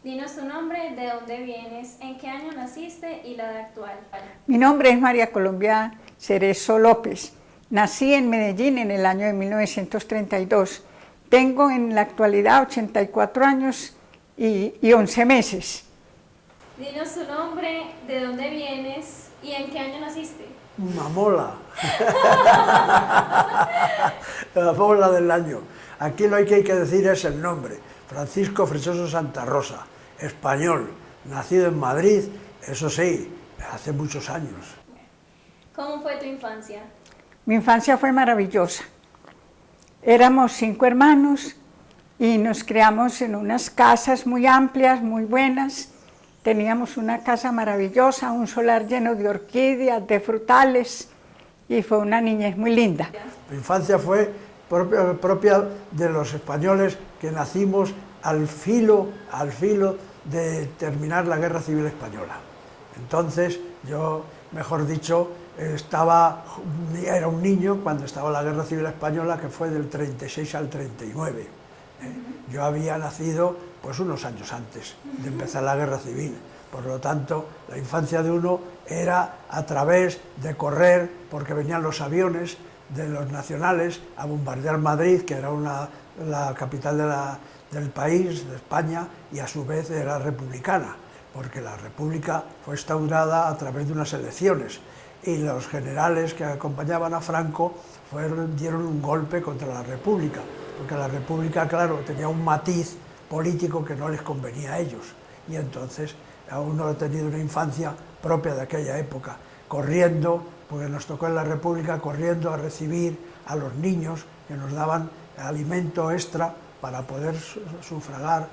Dinos tu nombre, de dónde vienes, en qué año naciste y la edad actual. Mi nombre es María Colombia Cerezo López. Nací en Medellín en el año de 1932. Tengo en la actualidad 84 años y 11 meses. Dinos tu nombre, de dónde vienes y en qué año naciste. Mamola. La mola del año. Aquí lo que hay que decir es el nombre. Francisco Fresoso Santa Rosa, español, nacido en Madrid, eso sí, hace muchos años. ¿Cómo fue tu infancia? Mi infancia fue maravillosa. Éramos 5 hermanos y nos criamos en unas casas muy amplias, muy buenas. Teníamos una casa maravillosa, un solar lleno de orquídeas, de frutales, y fue una niñez muy linda. Mi infancia fue propia de los españoles que nacimos al filo de terminar la Guerra Civil Española. Entonces yo, mejor dicho, era un niño cuando estaba la Guerra Civil Española, que fue del 36 al 39. Yo había nacido pues unos años antes de empezar la Guerra Civil. Por lo tanto, la infancia de uno era a través de correr, porque venían los aviones de los nacionales a bombardear Madrid, que era la capital del país, de España, y a su vez era republicana, porque la república fue instaurada a través de unas elecciones, y los generales que acompañaban a Franco dieron un golpe contra la república, porque la república, claro, tenía un matiz político que no les convenía a ellos, y entonces uno ha tenido una infancia propia de aquella época, corriendo, porque nos tocó en la república, corriendo a recibir a los niños que nos daban alimento extra para poder sufragar,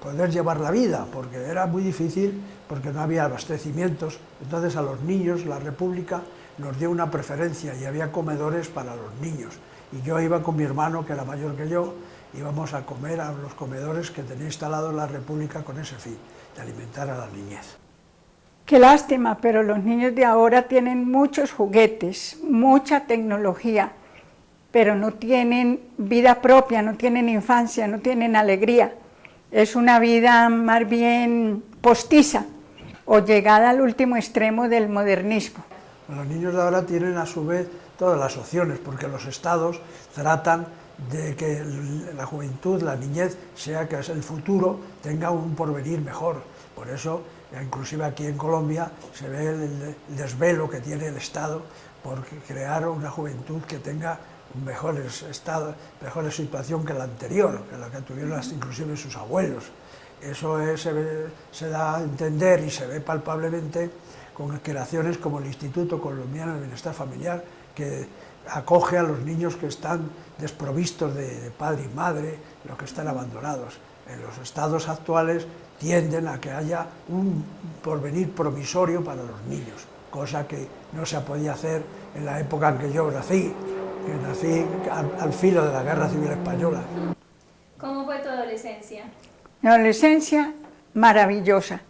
poder llevar la vida, porque era muy difícil, porque no había abastecimientos. Entonces a los niños la república nos dio una preferencia y había comedores para los niños. Y yo iba con mi hermano, que era mayor que yo, íbamos a comer a los comedores que tenía instalado la república con ese fin, de alimentar a la niñez. Qué lástima, pero los niños de ahora tienen muchos juguetes, mucha tecnología, pero no tienen vida propia, no tienen infancia, no tienen alegría. Es una vida más bien postiza o llegada al último extremo del modernismo. Los niños de ahora tienen a su vez todas las opciones, porque los estados tratan de que la juventud, la niñez, sea que el futuro tenga un porvenir mejor. Por eso, inclusive aquí en Colombia, se ve el desvelo que tiene el Estado por crear una juventud que tenga mejor situación que la anterior, que la que tuvieron inclusive sus abuelos. Eso se da a entender y se ve palpablemente con creaciones como el Instituto Colombiano de Bienestar Familiar, que acoge a los niños que están desprovistos de padre y madre, los que están abandonados. En los estados actuales tienden a que haya un porvenir promisorio para los niños, cosa que no se podía hacer en la época en que yo nací, al filo de la Guerra Civil Española. ¿Cómo fue tu adolescencia? Mi adolescencia, maravillosa.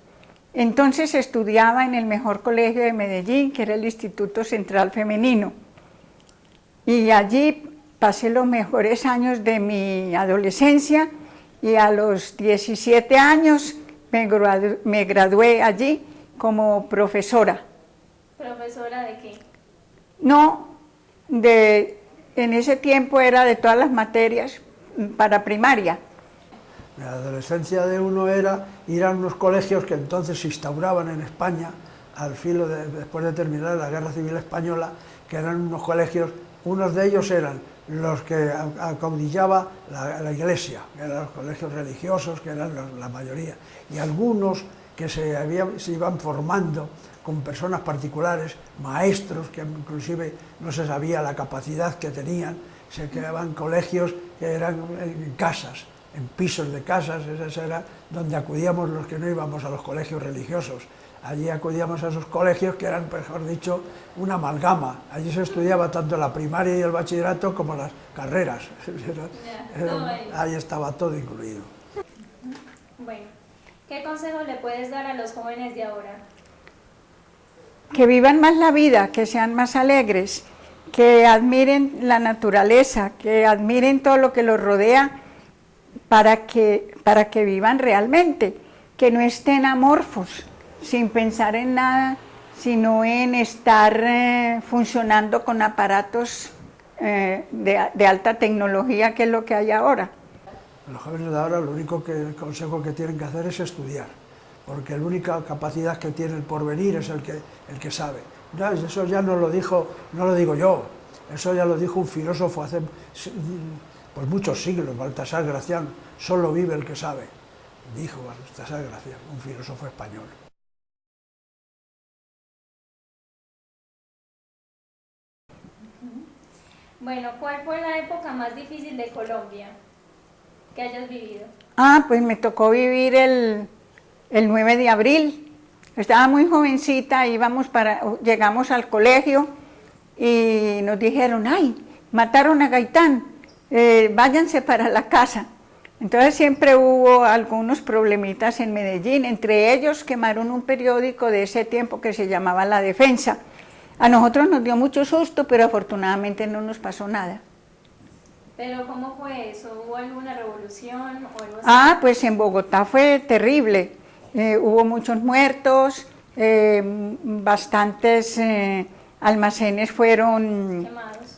Entonces estudiaba en el mejor colegio de Medellín, que era el Instituto Central Femenino. Y allí pasé los mejores años de mi adolescencia y a los 17 años me gradué allí como profesora. ¿Profesora de qué? No, en ese tiempo era de todas las materias para primaria. La adolescencia de uno era ir a unos colegios que entonces se instauraban en España, después de terminar la Guerra Civil Española, que eran unos colegios, unos de ellos eran los que acaudillaba la Iglesia, que eran los colegios religiosos, que eran la mayoría, y algunos que se iban formando con personas particulares, maestros que inclusive no se sabía la capacidad que tenían, se creaban colegios que eran en casas, en pisos de casas, ese era donde acudíamos los que no íbamos a los colegios religiosos. Allí acudíamos a esos colegios que eran, mejor dicho, una amalgama. Allí se estudiaba tanto la primaria y el bachillerato como las carreras. Ahí estaba todo incluido. Bueno, ¿qué consejo le puedes dar a los jóvenes de ahora? Que vivan más la vida, que sean más alegres, que admiren la naturaleza, que admiren todo lo que los rodea para que vivan realmente. que no estén amorfos, sin pensar en nada, sino en estar funcionando con aparatos de alta tecnología, que es lo que hay ahora. Los jóvenes de ahora, el consejo que tienen que hacer es estudiar, porque la única capacidad que tiene el porvenir es el que sabe. No, eso ya no lo digo yo, eso ya lo dijo un filósofo hace pues muchos siglos, Baltasar Gracián: solo vive el que sabe, dijo Baltasar Gracián, un filósofo español. Bueno, ¿cuál fue la época más difícil de Colombia que hayas vivido? Pues me tocó vivir el 9 de abril. Estaba muy jovencita, llegamos al colegio y nos dijeron: ¡ay, mataron a Gaitán! Váyanse para la casa. Entonces siempre hubo algunos problemitas en Medellín, entre ellos quemaron un periódico de ese tiempo que se llamaba La Defensa. A nosotros nos dio mucho susto, pero afortunadamente no nos pasó nada. ¿Pero cómo fue eso? ¿Hubo alguna revolución o algo así? Pues en Bogotá fue terrible. Hubo muchos muertos, bastantes almacenes fueron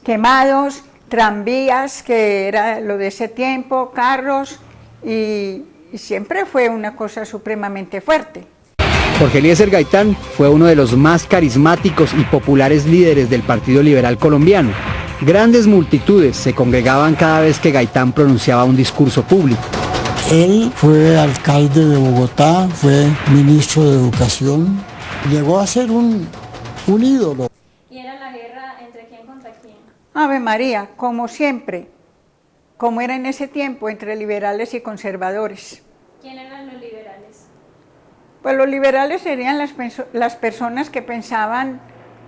quemados, tranvías, que era lo de ese tiempo, carros, y siempre fue una cosa supremamente fuerte. Jorge Eliezer Gaitán fue uno de los más carismáticos y populares líderes del Partido Liberal colombiano. Grandes multitudes se congregaban cada vez que Gaitán pronunciaba un discurso público. Él fue alcalde de Bogotá, fue ministro de Educación, llegó a ser un ídolo. ¿Y era la guerra entre quién contra quién? Ave María, como siempre, como era en ese tiempo, entre liberales y conservadores. ¿Quién eran los liberales? Pues los liberales serían las personas que pensaban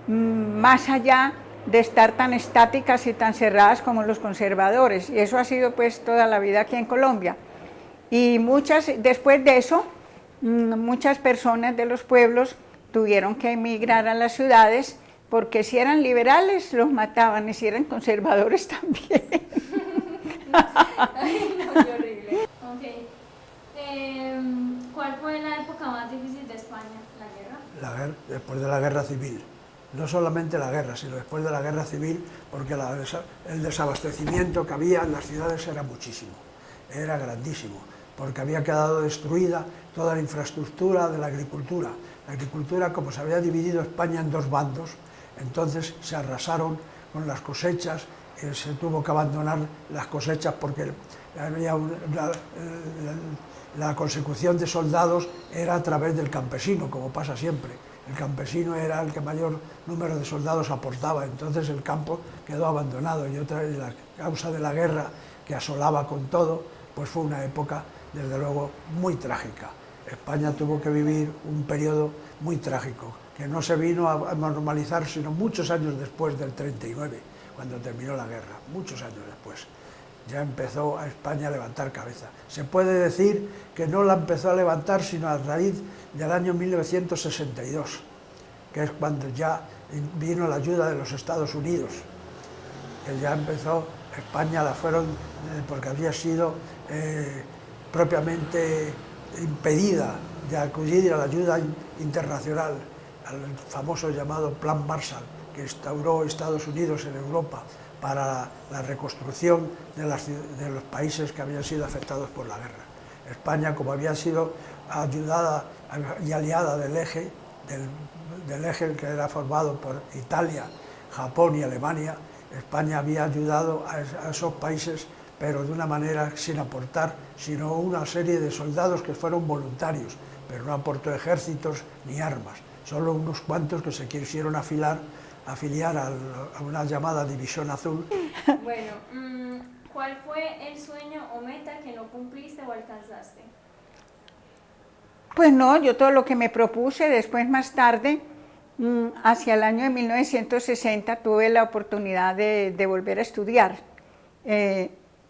más allá de estar tan estáticas y tan cerradas como los conservadores, y eso ha sido pues toda la vida aquí en Colombia. Y después de eso, muchas personas de los pueblos tuvieron que emigrar a las ciudades, porque si eran liberales los mataban, y si eran conservadores también. Ay, no, qué horrible. Okay. ¿Cuál fue la época más difícil de España? ¿La guerra? Después de la guerra civil. No solamente la guerra, sino después de la guerra civil, porque el desabastecimiento que había en las ciudades era muchísimo, era grandísimo, porque había quedado destruida toda la infraestructura de la agricultura. La agricultura, como se había dividido España en dos bandos, entonces se arrasaron con las cosechas, se tuvo que abandonar las cosechas porque había la consecución de soldados era a través del campesino, como pasa siempre. El campesino era el que mayor número de soldados aportaba, entonces el campo quedó abandonado, y otra vez la causa de la guerra que asolaba con todo, pues fue una época, desde luego, muy trágica. España tuvo que vivir un periodo muy trágico, que no se vino a normalizar sino muchos años después del 39, cuando terminó la guerra, muchos años después. Ya empezó a España a levantar cabeza. Se puede decir que no la empezó a levantar sino a raíz del año 1962, que es cuando ya vino la ayuda de los Estados Unidos, que ya empezó, España la fueron, porque había sido propiamente impedida de acudir a la ayuda internacional, al famoso llamado Plan Marshall, que instauró Estados Unidos en Europa para la reconstrucción de los países que habían sido afectados por la guerra. España, como había sido ayudada y aliada del eje que era formado por Italia, Japón y Alemania, España había ayudado a esos países, pero de una manera sin aportar, sino una serie de soldados que fueron voluntarios, pero no aportó ejércitos ni armas, solo unos cuantos que se quisieron afiliar a una llamada División Azul. Bueno, ¿cuál fue el sueño o meta que no cumpliste o alcanzaste? Pues no, yo todo lo que me propuse, después más tarde, hacia el año de 1960, tuve la oportunidad de volver a estudiar.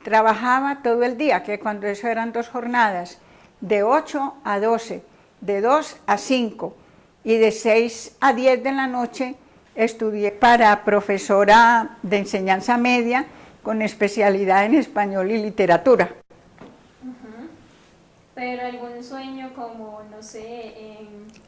Trabajaba todo el día, que cuando eso eran 2 jornadas, de 8 a 12, de 2 a 5 y de 6 a 10 de la noche estudié para profesora de enseñanza media con especialidad en español y literatura. pero algún sueño como, no sé,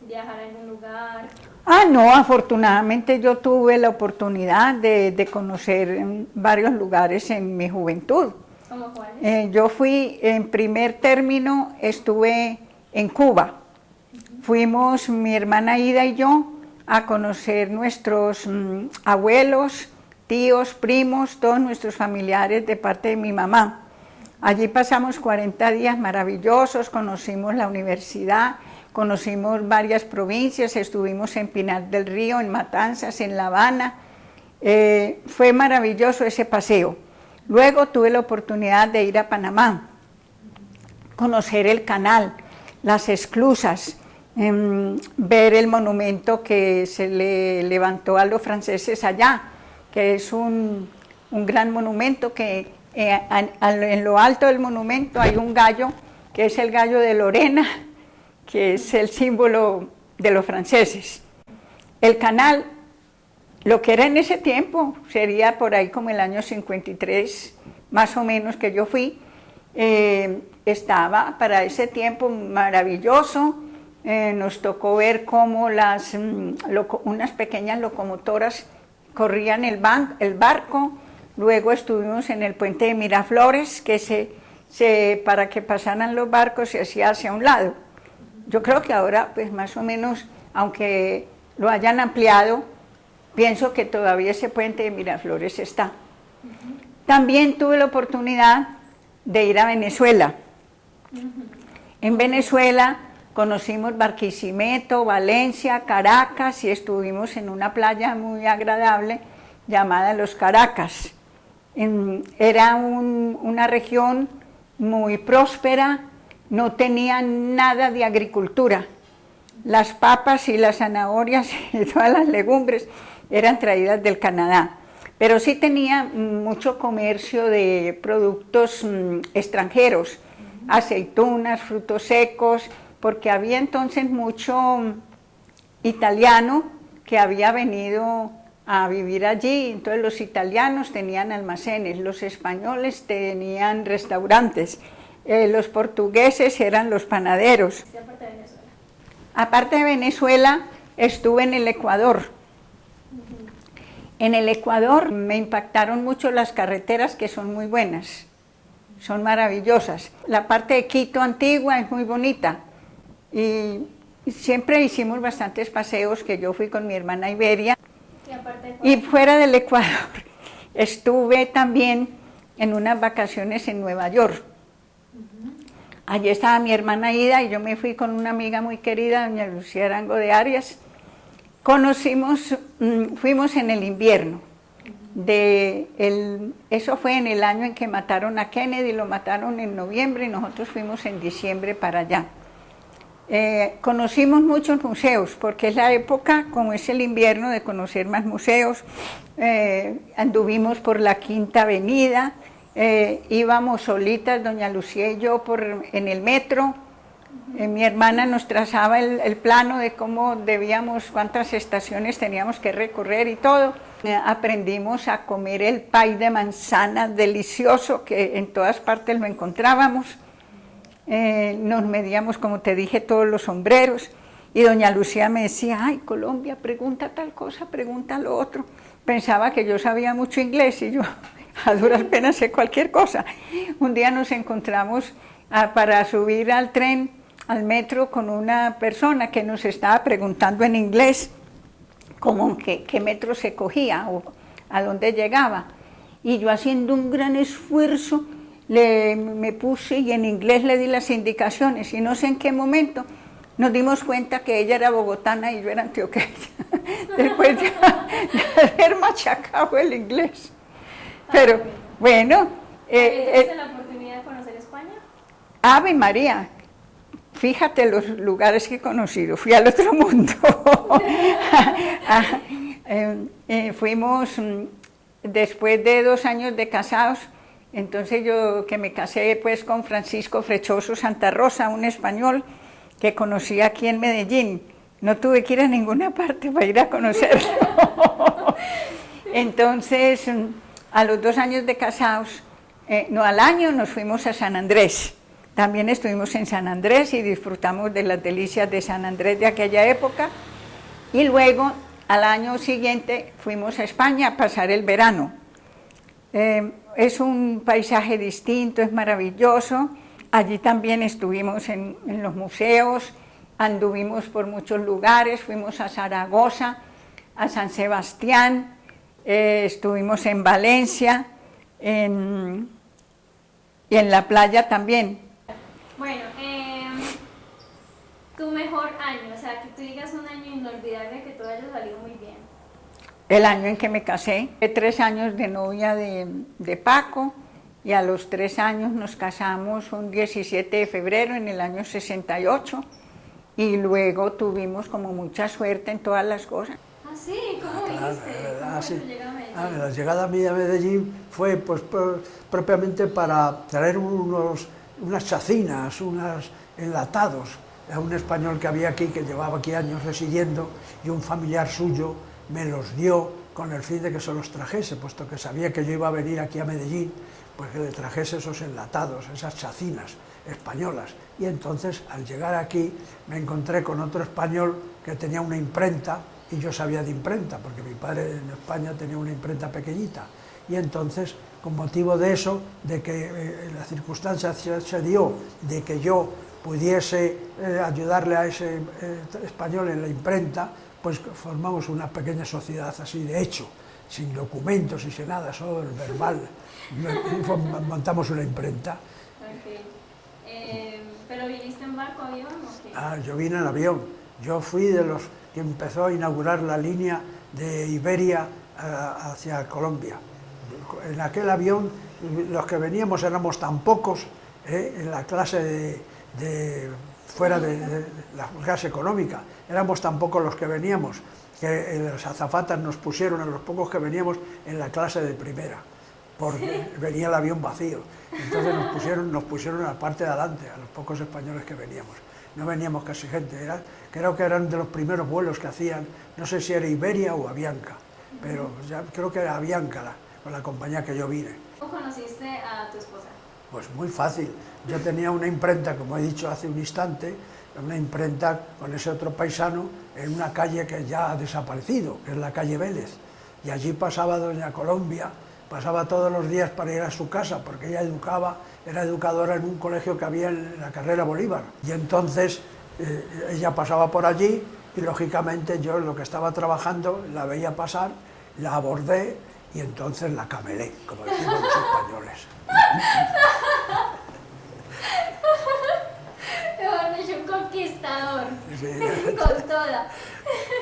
viajar a algún lugar. Ah, no, afortunadamente yo tuve la oportunidad de conocer varios lugares en mi juventud. ¿Cómo cuáles? Yo fui, en primer término, estuve en Cuba. Fuimos mi hermana Ida y yo a conocer nuestros abuelos, tíos, primos, todos nuestros familiares de parte de mi mamá. Allí pasamos 40 días maravillosos, conocimos la universidad, conocimos varias provincias, estuvimos en Pinar del Río, en Matanzas, en La Habana. Fue maravilloso ese paseo. Luego tuve la oportunidad de ir a Panamá, conocer el canal, las esclusas, ver el monumento que se le levantó a los franceses allá, que es un gran monumento que en lo alto del monumento hay un gallo, que es el gallo de Lorena, que es el símbolo de los franceses. El canal, lo que era en ese tiempo, sería por ahí como el año 53, más o menos que yo fui, estaba para ese tiempo maravilloso. Nos tocó ver cómo unas pequeñas locomotoras corrían el barco. Luego estuvimos en el puente de Miraflores, que para que pasaran los barcos se hacía hacia un lado. Yo creo que ahora, pues más o menos, aunque lo hayan ampliado, pienso que todavía ese puente de Miraflores está. También tuve la oportunidad de ir a Venezuela. En Venezuela conocimos Barquisimeto, Valencia, Caracas y estuvimos en una playa muy agradable llamada Los Caracas. Era una región muy próspera, no tenía nada de agricultura. Las papas y las zanahorias y todas las legumbres eran traídas del Canadá, pero sí tenía mucho comercio de productos extranjeros, aceitunas, frutos secos, porque había entonces mucho italiano que había venido a vivir allí. Entonces los italianos tenían almacenes, los españoles tenían restaurantes, los portugueses eran los panaderos. ¿Sí, aparte de Venezuela? Aparte de Venezuela, estuve en el Ecuador. En el Ecuador me impactaron mucho las carreteras, que son muy buenas, son maravillosas. La parte de Quito antigua es muy bonita y siempre hicimos bastantes paseos, que yo fui con mi hermana Iberia. Y fuera del Ecuador, estuve también en unas vacaciones en Nueva York. Allí estaba mi hermana Ida y yo me fui con una amiga muy querida, doña Lucía Arango de Arias. Fuimos en el invierno. Eso fue en el año en que mataron a Kennedy, lo mataron en noviembre y nosotros fuimos en diciembre para allá. Conocimos muchos museos, porque es la época, como es el invierno, de conocer más museos. Anduvimos por la Quinta Avenida, íbamos solitas, doña Lucía y yo, en el metro. Mi hermana nos trazaba el plano de cómo cuántas estaciones teníamos que recorrer y todo. Aprendimos a comer el pay de manzana delicioso, que en todas partes lo encontrábamos. Nos medíamos, como te dije, todos los sombreros, y doña Lucía me decía: ay, Colombia, pregunta tal cosa, pregunta lo otro. Pensaba que yo sabía mucho inglés y yo a duras penas sé cualquier cosa. Un día nos encontramos para subir al tren, al metro, con una persona que nos estaba preguntando en inglés como qué metro se cogía o a dónde llegaba, y yo, haciendo un gran esfuerzo, me puse y en inglés le di las indicaciones, y no sé en qué momento nos dimos cuenta que ella era bogotana y yo era antioqueña, después de haber machacado el inglés. Pero bueno. ¿Tuviste la oportunidad de conocer España? Ave María, fíjate los lugares que he conocido, fui al otro mundo. Fuimos, después de 2 años de casados. Entonces yo, que me casé pues con Francisco Frechoso Santa Rosa, un español que conocí aquí en Medellín. No tuve que ir a ninguna parte para ir a conocerlo. Entonces, a los 2 años de casados, no, al año, nos fuimos a San Andrés. También estuvimos en San Andrés y disfrutamos de las delicias de San Andrés de aquella época. Y luego, al año siguiente, fuimos a España a pasar el verano. Es un paisaje distinto, es maravilloso. Allí también estuvimos en los museos, anduvimos por muchos lugares, fuimos a Zaragoza, a San Sebastián, estuvimos en Valencia y en la playa también. Bueno, tu mejor año, o sea, que tú digas un año inolvidable que todo haya salido muy bien. El año en que me casé, 3 años de novia de Paco, y a los 3 años nos casamos un 17 de febrero en el año 68, y luego tuvimos como mucha suerte en todas las cosas. ¿Ah, sí? ¿Cómo viviste? ¿Cómo fue tu llegada a Medellín? La llegada mía a Medellín fue pues, propiamente para traer unas chacinas, unos enlatados a un español que había aquí, que llevaba aquí años residiendo, y un familiar suyo me los dio con el fin de que se los trajese, puesto que sabía que yo iba a venir aquí a Medellín, pues que le trajese esos enlatados, esas chacinas españolas. Y entonces, al llegar aquí, me encontré con otro español que tenía una imprenta, y yo sabía de imprenta, porque mi padre en España tenía una imprenta pequeñita. Y entonces, con motivo de eso, de que la circunstancia se dio, de que yo pudiese ayudarle a ese español en la imprenta, pues formamos una pequeña sociedad así de hecho, sin documentos y sin nada, solo el verbal. Montamos una imprenta. Okay. ¿Pero viniste en barco, avión o qué? Ah, yo vine en avión. Yo fui de los que empezó a inaugurar la línea de Iberia hacia Colombia. En aquel avión, los que veníamos éramos tan pocos, en la clase fuera de la clase económica, éramos tan pocos los que veníamos, que las azafatas nos pusieron a los pocos que veníamos en la clase de primera, porque venía el avión vacío. Entonces nos pusieron a la parte de adelante, a los pocos españoles que veníamos. No veníamos casi gente, creo que eran de los primeros vuelos que hacían, no sé si era Iberia o Avianca, pero ya creo que era Avianca con la compañía que yo vine. ¿Cómo conociste a tu esposa? Pues muy fácil. Yo tenía una imprenta, como he dicho hace un instante, una imprenta con ese otro paisano en una calle que ya ha desaparecido, que es la calle Vélez. Y allí pasaba doña Colombia, pasaba todos los días para ir a su casa, porque ella era educadora en un colegio que había en la carrera Bolívar. Y entonces ella pasaba por allí y lógicamente yo, lo que estaba trabajando, la veía pasar, la abordé y entonces la camelé, como decimos los españoles. Mejor dicho, un conquistador. Sí. Con toda.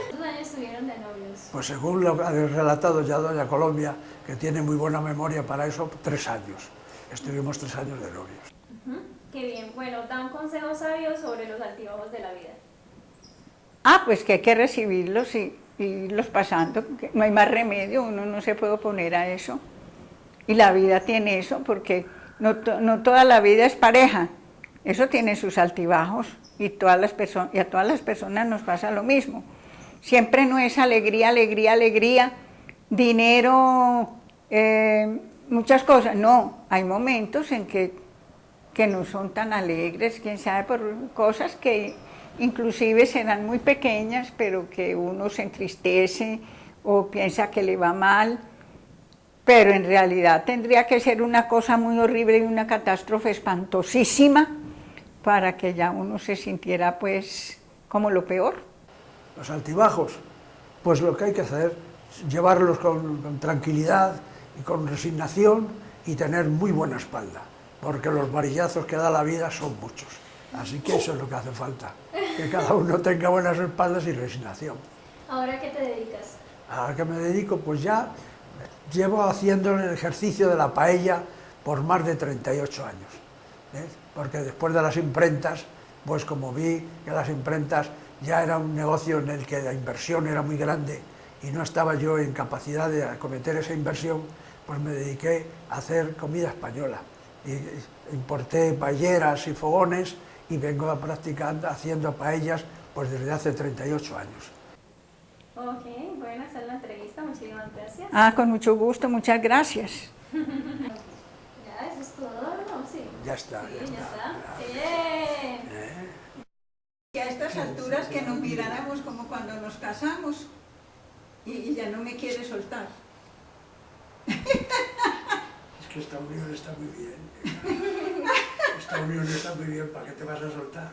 ¿Cuántos años estuvieron de novios? Pues según lo ha relatado ya doña Colombia, que tiene muy buena memoria para eso, 3 años. Estuvimos 3 años de novios. Qué bien. Bueno, da un consejo sabio sobre los altibajos de la vida. Pues que hay que recibirlos y irlos pasando, que no hay más remedio, uno no se puede oponer a eso. Y la vida tiene eso, porque no toda la vida es pareja, eso tiene sus altibajos, y a todas las personas nos pasa lo mismo. Siempre no es alegría, alegría, alegría, dinero, muchas cosas. No, hay momentos en que no son tan alegres, quién sabe, por cosas que inclusive serán muy pequeñas, pero que uno se entristece o piensa que le va mal. Pero en realidad tendría que ser una cosa muy horrible y una catástrofe espantosísima para que ya uno se sintiera pues como lo peor. Los altibajos, pues lo que hay que hacer es llevarlos con tranquilidad y con resignación y tener muy buena espalda, porque los varillazos que da la vida son muchos. Así que eso es lo que hace falta, que cada uno tenga buenas espaldas y resignación. ¿Ahora qué te dedicas? ¿A qué me dedico? Pues ya llevo haciendo el ejercicio de la paella por más de 38 años, porque después de las imprentas, pues como vi que las imprentas ya era un negocio en el que la inversión era muy grande y no estaba yo en capacidad de acometer esa inversión, pues me dediqué a hacer comida española. Y importé paelleras y fogones y vengo practicando, haciendo paellas pues desde hace 38 años. Ok, bueno, esa es la entrevista, muchísimas gracias. Con mucho gusto, muchas gracias. Ya, eso es todo, ¿no? Sí. Ya está, Sí, ya ya está. está. Bien. Que a estas alturas que nos miráramos como cuando nos casamos y ya no me quiere soltar. Es que esta unión está muy bien. Esta unión está muy bien, ¿para qué te vas a soltar?